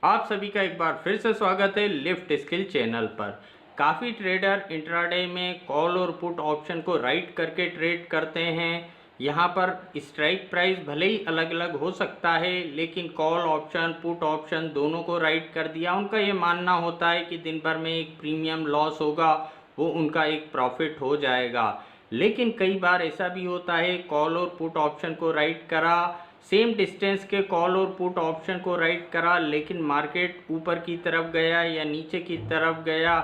आप सभी का एक बार फिर से स्वागत है लिफ्ट स्किल चैनल पर। काफ़ी ट्रेडर इंट्राडे में कॉल और पुट ऑप्शन को राइट करके ट्रेड करते हैं। यहाँ पर स्ट्राइक प्राइस भले ही अलग अलग हो सकता है, लेकिन कॉल ऑप्शन पुट ऑप्शन दोनों को राइट कर दिया। उनका ये मानना होता है कि दिन भर में एक प्रीमियम लॉस होगा, वो उनका एक प्रॉफिट हो जाएगा। लेकिन कई बार ऐसा भी होता है, कॉल और पुट ऑप्शन को राइट करा, सेम डिस्टेंस के कॉल और पुट ऑप्शन को राइट करा, लेकिन मार्केट ऊपर की तरफ गया या नीचे की तरफ गया,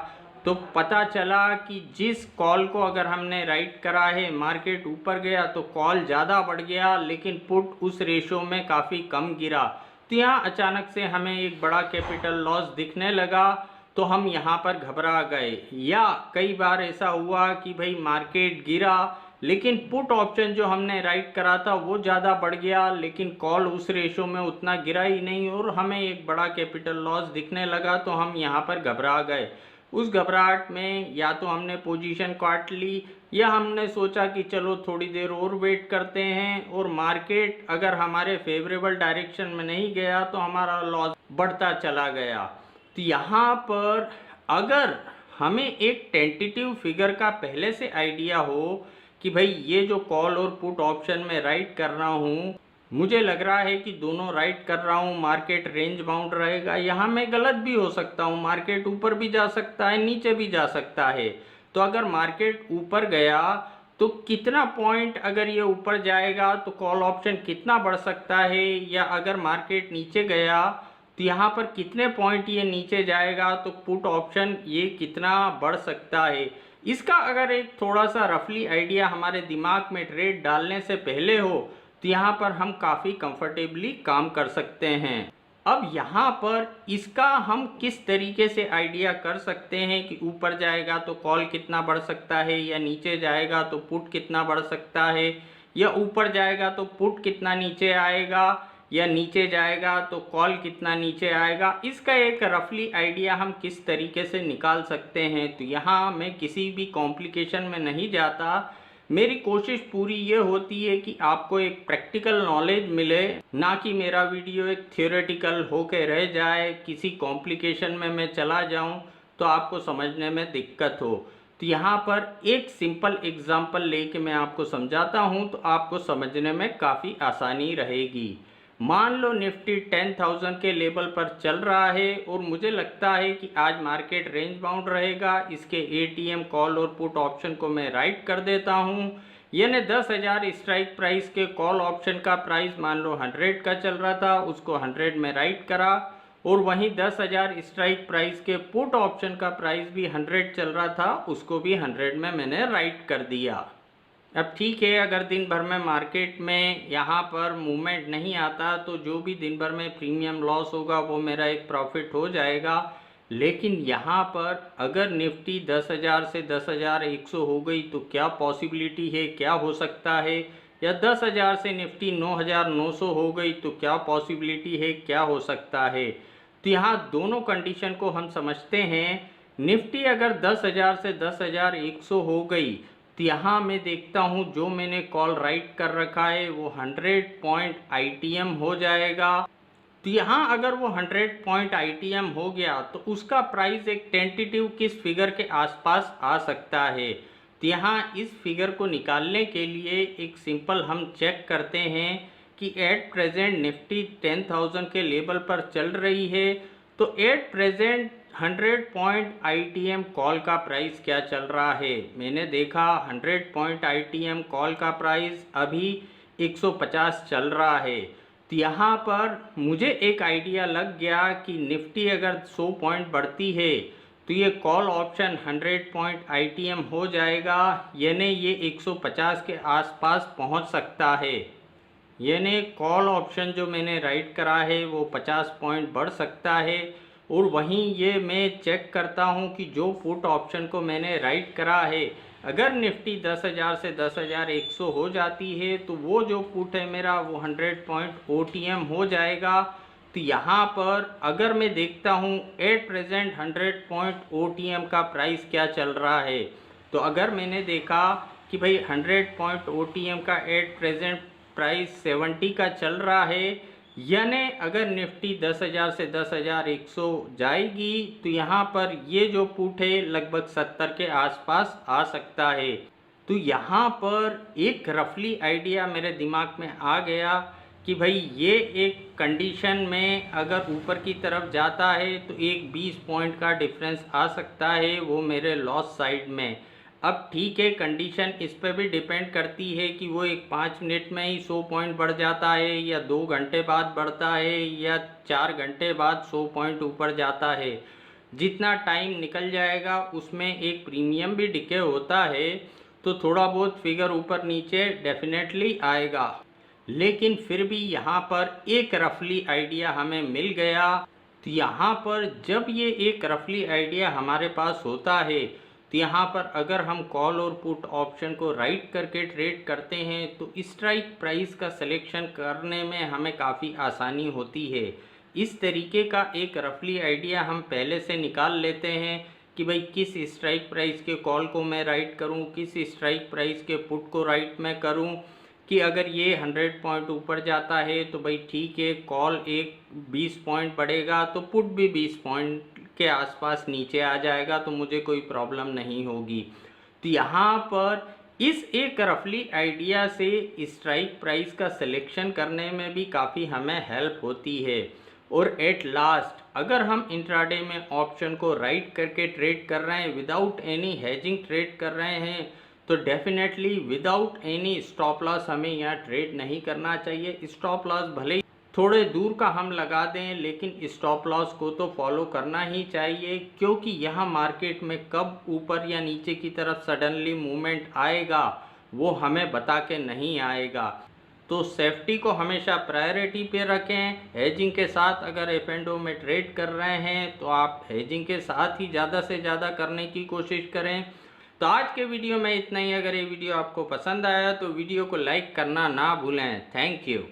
तो पता चला कि जिस कॉल को अगर हमने राइट करा है मार्केट ऊपर गया तो कॉल ज़्यादा बढ़ गया, लेकिन पुट उस रेशो में काफ़ी कम गिरा। तो यहाँ अचानक से हमें एक बड़ा कैपिटल लॉस दिखने लगा, तो हम यहाँ पर घबरा गए। या कई बार ऐसा हुआ कि भाई मार्केट गिरा, लेकिन पुट ऑप्शन जो हमने राइट करा था वो ज़्यादा बढ़ गया, लेकिन कॉल उस रेशो में उतना गिरा ही नहीं और हमें एक बड़ा कैपिटल लॉस दिखने लगा। तो हम यहाँ पर घबरा गए। उस घबराहट में या तो हमने पोजीशन काट ली, या हमने सोचा कि चलो थोड़ी देर और वेट करते हैं, और मार्केट अगर हमारे फेवरेबल डायरेक्शन में नहीं गया तो हमारा लॉस बढ़ता चला गया। तो यहाँ पर अगर हमें एक टेंटेटिव फिगर का पहले से आइडिया हो कि भाई ये जो कॉल और पुट ऑप्शन में राइट कर रहा हूँ, मुझे लग रहा है कि दोनों राइट कर रहा हूँ, मार्केट रेंज बाउंड रहेगा, यहाँ मैं गलत भी हो सकता हूँ, मार्केट ऊपर भी जा सकता है, नीचे भी जा सकता है। तो अगर मार्केट ऊपर गया तो कितना पॉइंट अगर ये ऊपर जाएगा तो कॉल ऑप्शन कितना बढ़ सकता है, या अगर मार्केट नीचे गया तो यहाँ पर कितने पॉइंट ये नीचे जाएगा तो पुट ऑप्शन ये कितना बढ़ सकता है। इसका अगर एक थोड़ा सा रफली आइडिया हमारे दिमाग में ट्रेड डालने से पहले हो तो यहाँ पर हम काफ़ी कंफर्टेबली काम कर सकते हैं। अब यहाँ पर इसका हम किस तरीके से आइडिया कर सकते हैं कि ऊपर जाएगा तो कॉल कितना बढ़ सकता है, या नीचे जाएगा तो पुट कितना बढ़ सकता है, या ऊपर जाएगा तो पुट कितना नीचे आएगा, या नीचे जाएगा तो कॉल कितना नीचे आएगा। इसका एक रफली आइडिया हम किस तरीके से निकाल सकते हैं। तो यहाँ मैं किसी भी कॉम्प्लिकेशन में नहीं जाता। मेरी कोशिश पूरी ये होती है कि आपको एक प्रैक्टिकल नॉलेज मिले, ना कि मेरा वीडियो एक थियोरेटिकल होके रह जाए, किसी कॉम्प्लिकेशन में मैं चला जाऊं तो आपको समझने में दिक्कत हो। तो यहाँ पर एक सिंपल एग्जांपल लेके मैं आपको समझाता हूँ तो आपको समझने में काफ़ी आसानी रहेगी। मान लो निफ्टी 10,000 के लेवल पर चल रहा है और मुझे लगता है कि आज मार्केट रेंज बाउंड रहेगा। इसके एटीएम कॉल और पुट ऑप्शन को मैं राइट कर देता हूं। यानी 10,000 स्ट्राइक प्राइस के कॉल ऑप्शन का प्राइस मान लो 100 का चल रहा था, उसको 100 में राइट करा, और वहीं 10,000 स्ट्राइक प्राइस के पुट ऑप्शन का प्राइस भी 100 चल रहा था, उसको भी 100 में मैंने राइट कर दिया। अब ठीक है, अगर दिन भर में मार्केट में यहाँ पर मूवमेंट नहीं आता तो जो भी दिन भर में प्रीमियम लॉस होगा वो मेरा एक प्रॉफिट हो जाएगा। लेकिन यहाँ पर अगर निफ्टी 10,000 से 10,100 हो गई तो क्या पॉसिबिलिटी है, क्या हो सकता है, या 10,000 से निफ्टी 9,900 हो गई तो क्या पॉसिबिलिटी है, क्या हो सकता है। तो यहाँ दोनों कंडीशन को हम समझते हैं। निफ्टी अगर 10,000 से 10,100 हो गई तो यहाँ मैं देखता हूँ जो मैंने कॉल राइट कर रखा है वो 100 पॉइंट आईटीएम हो जाएगा। तो यहाँ अगर वो 100 पॉइंट आईटीएम हो गया तो उसका प्राइस एक टेंटेटिव किस फिगर के आसपास आ सकता है। तो यहाँ इस फिगर को निकालने के लिए एक सिंपल हम चेक करते हैं कि एट प्रेजेंट निफ्टी 10,000 के लेवल पर चल रही है, तो at present 100 point ITM call का प्राइस क्या चल रहा है। मैंने देखा 100 पॉइंट आईटीएम कॉल का प्राइस अभी 150 चल रहा है। तो यहाँ पर मुझे एक आइडिया लग गया कि निफ्टी अगर 100 पॉइंट बढ़ती है तो ये कॉल ऑप्शन 100 पॉइंट आईटीएम हो जाएगा, यानी ये 150 के आसपास पहुँच सकता है। यानी कॉल ऑप्शन जो मैंने राइट करा है वो 50 पॉइंट बढ़ सकता है। और वहीं ये मैं चेक करता हूँ कि जो पुट ऑप्शन को मैंने राइट करा है, अगर निफ्टी 10,000 से 10,100 हो जाती है तो वो जो पुट है मेरा वो 100 पॉइंट ओटीएम हो जाएगा। तो यहाँ पर अगर मैं देखता हूँ एट प्रेजेंट 100 पॉइंट ओटीएम का प्राइस क्या चल रहा है, तो अगर मैंने देखा कि भाई 100 पॉइंट ओटीएम का एट प्रेजेंट प्राइस 70 का चल रहा है, यानी अगर निफ्टी 10,000 से 10,100 जाएगी तो यहाँ पर ये जो पुट है लगभग 70 के आसपास आ सकता है। तो यहाँ पर एक रफली आइडिया मेरे दिमाग में आ गया कि भाई ये एक कंडीशन में अगर ऊपर की तरफ जाता है तो एक 20 पॉइंट का डिफरेंस आ सकता है, वो मेरे लॉस साइड में। अब ठीक है, कंडीशन इस पर भी डिपेंड करती है कि वो एक 5 मिनट में ही 100 पॉइंट बढ़ जाता है या 2 घंटे बाद बढ़ता है या 4 घंटे बाद 100 पॉइंट ऊपर जाता है। जितना टाइम निकल जाएगा उसमें एक प्रीमियम भी डिके होता है, तो थोड़ा बहुत फिगर ऊपर नीचे डेफिनेटली आएगा। लेकिन फिर भी यहाँ पर एक रफली आइडिया हमें मिल गया। तो यहाँ पर जब ये एक रफली आइडिया हमारे पास होता है तो यहाँ पर अगर हम कॉल और पुट ऑप्शन को राइट करके ट्रेड करते हैं तो स्ट्राइक प्राइस का सिलेक्शन करने में हमें काफ़ी आसानी होती है। इस तरीके का एक रफली आइडिया हम पहले से निकाल लेते हैं कि भाई किस स्ट्राइक प्राइस के कॉल को मैं राइट करूं, किस स्ट्राइक प्राइस के पुट को राइट मैं करूं। कि अगर ये 100 पॉइंट ऊपर जाता है तो भाई ठीक है, कॉल एक 20 पॉइंट बढ़ेगा तो पुट भी 20 पॉइंट के आसपास नीचे आ जाएगा, तो मुझे कोई प्रॉब्लम नहीं होगी। तो यहाँ पर इस एक रफली आइडिया से स्ट्राइक प्राइस का सिलेक्शन करने में भी काफ़ी हमें हेल्प होती है। और एट लास्ट अगर हम इंट्राडे में ऑप्शन को राइट करके ट्रेड कर रहे हैं, विदाउट एनी हेजिंग ट्रेड कर रहे हैं, तो definitely without any stop loss हमें यहाँ ट्रेड नहीं करना चाहिए। स्टॉप लॉस भले ही थोड़े दूर का हम लगा दें, लेकिन स्टॉप लॉस को तो फॉलो करना ही चाहिए, क्योंकि यहाँ मार्केट में कब ऊपर या नीचे की तरफ सडनली मूवमेंट आएगा वो हमें बता के नहीं आएगा। तो सेफ्टी को हमेशा प्रायोरिटी पे रखें। हेजिंग के साथ अगर एफ एंड ओ में ट्रेड कर रहे हैं तो आप हेजिंग के साथ ही ज़्यादा से ज़्यादा करने की कोशिश करें। तो आज के वीडियो में इतना ही। अगर ये वीडियो आपको पसंद आया तो वीडियो को लाइक करना ना भूलें। Thank you.